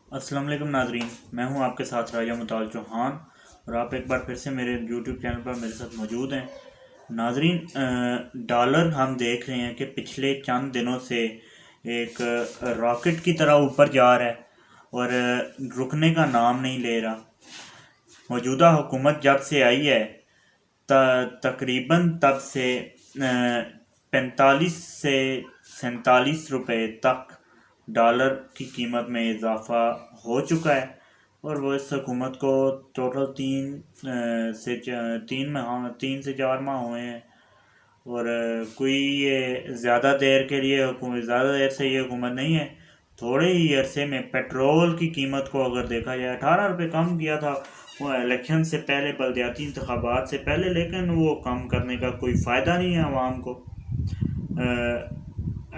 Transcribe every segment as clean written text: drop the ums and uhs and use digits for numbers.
अस्सलाम वालेकुम नाजरीन, मैं हूं आपके साथ राजा मुताल चौहान और आप एक बार फिर से मेरे यूट्यूब चैनल पर मेरे साथ मौजूद हैं। नाजरीन, डॉलर हम देख रहे हैं कि पिछले चंद दिनों से एक रॉकेट की तरह ऊपर जा रहा है और रुकने का नाम नहीं ले रहा। मौजूदा हुकूमत जब से आई है तकरीबन तब से 45 से 47 रुपए तक डॉलर की कीमत में इजाफा हो चुका है। और वो इस हुकूमत को टोटल 3 से 4 माह हुए हैं। और कोई ये ज़्यादा देर से ये हुकूमत नहीं है। थोड़े ही अरसे में पेट्रोल की कीमत को अगर देखा जाए 18 रुपये कम किया था वो इलेक्शन से पहले, बलदियाती इंतखाबात से पहले, लेकिन वो कम करने का कोई फ़ायदा नहीं है आवाम को।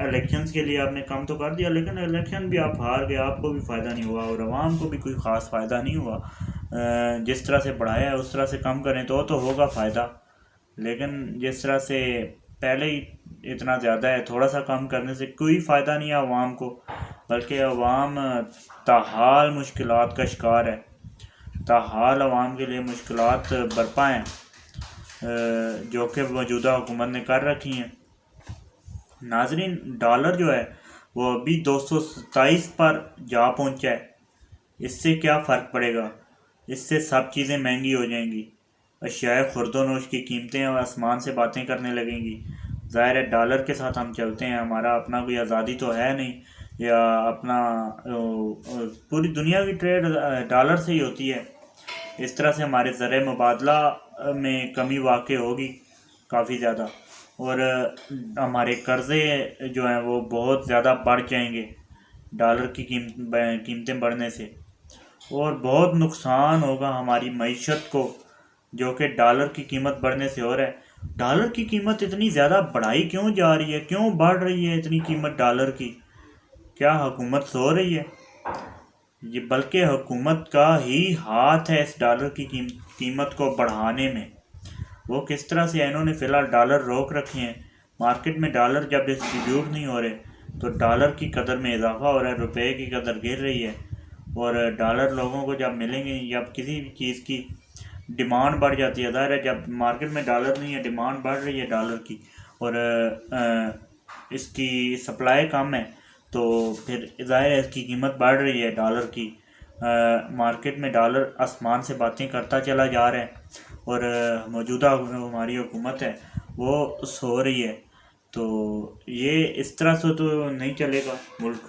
इलेक्शंस के लिए आपने कम तो कर दिया, लेकिन इलेक्शन भी आप हार गए, आपको भी फ़ायदा नहीं हुआ और आवाम को भी कोई ख़ास फ़ायदा नहीं हुआ। जिस तरह से बढ़ाया है उस तरह से कम करें तो होगा फ़ायदा, लेकिन जिस तरह से पहले ही इतना ज़्यादा है, थोड़ा सा कम करने से कोई फ़ायदा नहीं है आवाम को, बल्कि आवाम ताहाल मुश्किलात का शिकार है। ताहाल आवाम के लिए मुश्किलात बरपा हैं जो कि मौजूदा हुकूमत ने कर रखी हैं। नाजरीन, डॉलर जो है वो अभी 227 पर जा पहुंचा है। इससे क्या फ़र्क पड़ेगा? इससे सब चीज़ें महंगी हो जाएंगी। अशियाए खुर्दोनोश की कीमतें और आसमान से बातें करने लगेंगी। ज़ाहिर है डॉलर के साथ हम चलते हैं, हमारा अपना कोई आज़ादी तो है नहीं, या अपना पूरी दुनिया की ट्रेड डॉलर से ही होती है। इस तरह से हमारे ज़र मुबादला में कमी वाक़ होगी काफ़ी ज़्यादा, और हमारे कर्ज़े जो हैं वो बहुत ज़्यादा बढ़ जाएंगे डॉलर की कीमतें बढ़ने से, और बहुत नुकसान होगा हमारी मईशत को जो कि डॉलर की कीमत बढ़ने से हो रहा है। डॉलर की कीमत इतनी ज़्यादा बढ़ाई क्यों जा रही है? क्यों बढ़ रही है इतनी कीमत डॉलर की? क्या हुकूमत सो रही है? ये बल्कि हुकूमत का ही हाथ है इस डॉलर की कीमत को बढ़ाने में। वो किस तरह से इन्होंने फ़िलहाल डॉलर रोक रखे हैं। मार्केट में डॉलर जब डिस्ट्रीब्यूट नहीं हो रहे तो डॉलर की कदर में इजाफा हो रहा है, रुपए की कदर गिर रही है। और डॉलर लोगों को जब मिलेंगे, जब किसी भी चीज़ की डिमांड बढ़ जाती है, ज़ाहिर है जब मार्केट में डॉलर नहीं है, डिमांड बढ़ रही है डॉलर की और इसकी सप्लाई कम है, तो फिर ज़ाहिर है इसकी कीमत बढ़ रही है डॉलर की। मार्केट में डॉलर आसमान से बातें करता चला जा रहा है और मौजूदा हमारी हुकूमत है वो सो रही है। तो ये इस तरह से तो नहीं चलेगा मुल्क।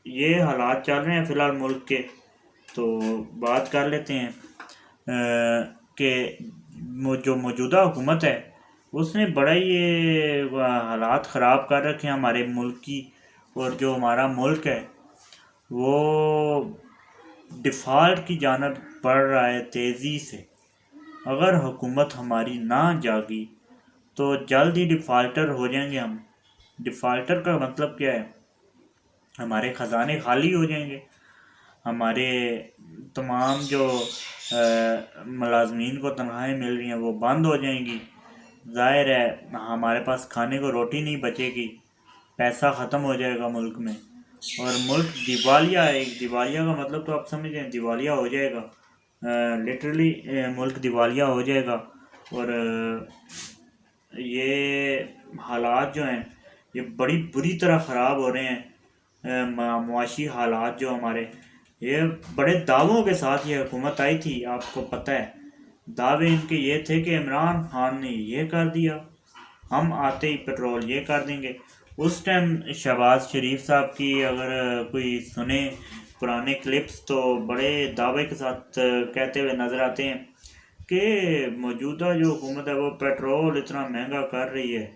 ये हालात चल रहे हैं फ़िलहाल मुल्क के। तो बात कर लेते हैं कि जो मौजूदा हुकूमत है उसने बड़ा ये हालात ख़राब कर रखे हैं हमारे मुल्क की। और जो हमारा मुल्क है वो डिफ़ॉल्ट की जानब बढ़ रहा है तेज़ी से। अगर हुकूमत हमारी ना जागी तो जल्द ही डिफ़ॉल्टर हो जाएंगे हम। डिफ़ॉल्टर का मतलब क्या है? हमारे ख़जाने खाली हो जाएंगे, हमारे तमाम जो मुलाजमीन को तनख्वाहें मिल रही हैं वो बंद हो जाएंगी। ज़ाहिर है हमारे पास खाने को रोटी नहीं बचेगी, पैसा ख़त्म हो जाएगा मुल्क में और मुल्क दिवालिया है। दिवालिया का मतलब तो आप समझ गए, दिवालिया हो जाएगा। लिटरली मुल्क दिवालिया हो जाएगा। और ये हालात जो हैं ये बड़ी बुरी तरह ख़राब हो रहे हैं। मुआशी हालात जो हमारे, ये बड़े दावों के साथ ये हुकूमत आई थी, आपको पता है। दावे इनके ये थे कि इमरान खान ने ये कर दिया, हम आते ही पेट्रोल ये कर देंगे। उस टाइम शहबाज शरीफ साहब की अगर कोई सुने पुराने क्लिप्स तो बड़े दावे के साथ कहते हुए नज़र आते हैं कि मौजूदा जो हुकूमत है वो पेट्रोल इतना महंगा कर रही है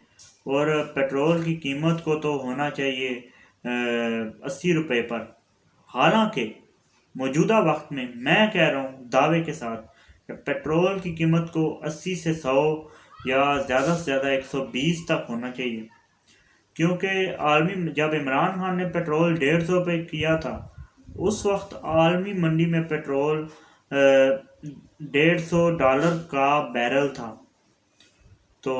और पेट्रोल की कीमत को तो होना चाहिए 80 रुपये पर। हालांकि मौजूदा वक्त में मैं कह रहा हूँ दावे के साथ कि पेट्रोल की कीमत को 80 से 100 या ज़्यादा से ज़्यादा 120 तक होना चाहिए। क्योंकि आलमी जब इमरान खान ने पेट्रोल 150 पे किया था उस वक्त आलमी मंडी में पेट्रोल $150 का बैरल था। तो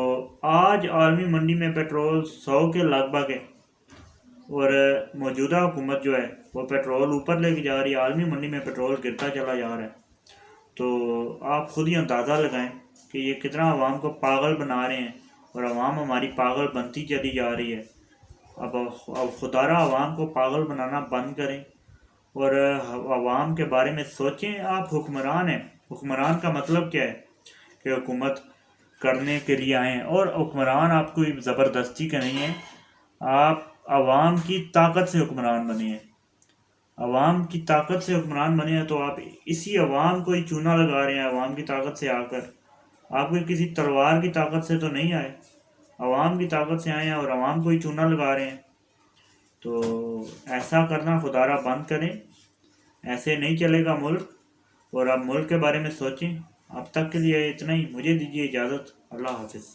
आज आलमी मंडी में पेट्रोल 100 के लगभग है। और मौजूदा हुकूमत जो है वो पेट्रोल ऊपर लेके जा रही है, आलमी मंडी में पेट्रोल गिरता चला जा रहा है। तो आप खुद ही अंदाज़ा लगाएं कि ये कितना आवाम को पागल बना रहे हैं और आवाम हमारी पागल बनती चली जा रही है। अब खुदारा आवाम को पागल बनाना बंद करें और आवाम के बारे में सोचें। आप हुक्मरान हैं, हुक्मरान का मतलब क्या है कि हुकूमत करने के लिए आए हैं, और हुक्मरान आप कोई ज़बरदस्ती के नहीं है, आप आवाम की ताकत से हुक्मरान बने हैं। आवाम की ताकत से हुक्मरान बने हैं तो आप इसी आवाम को ही चूना लगा रहे हैं। आवाम की ताकत से आकर आप कोई किसी तलवार की ताकत से तो नहीं आए, आवाम की ताकत से आए हैं और आवाम को ही चूना लगा रहे हैं। तो ऐसा करना खुदारा बंद करें, ऐसे नहीं चलेगा मुल्क। और आप मुल्क के बारे में सोचें। अब तक के लिए इतना ही, मुझे दीजिए इजाज़त। अल्लाह हाफिज़।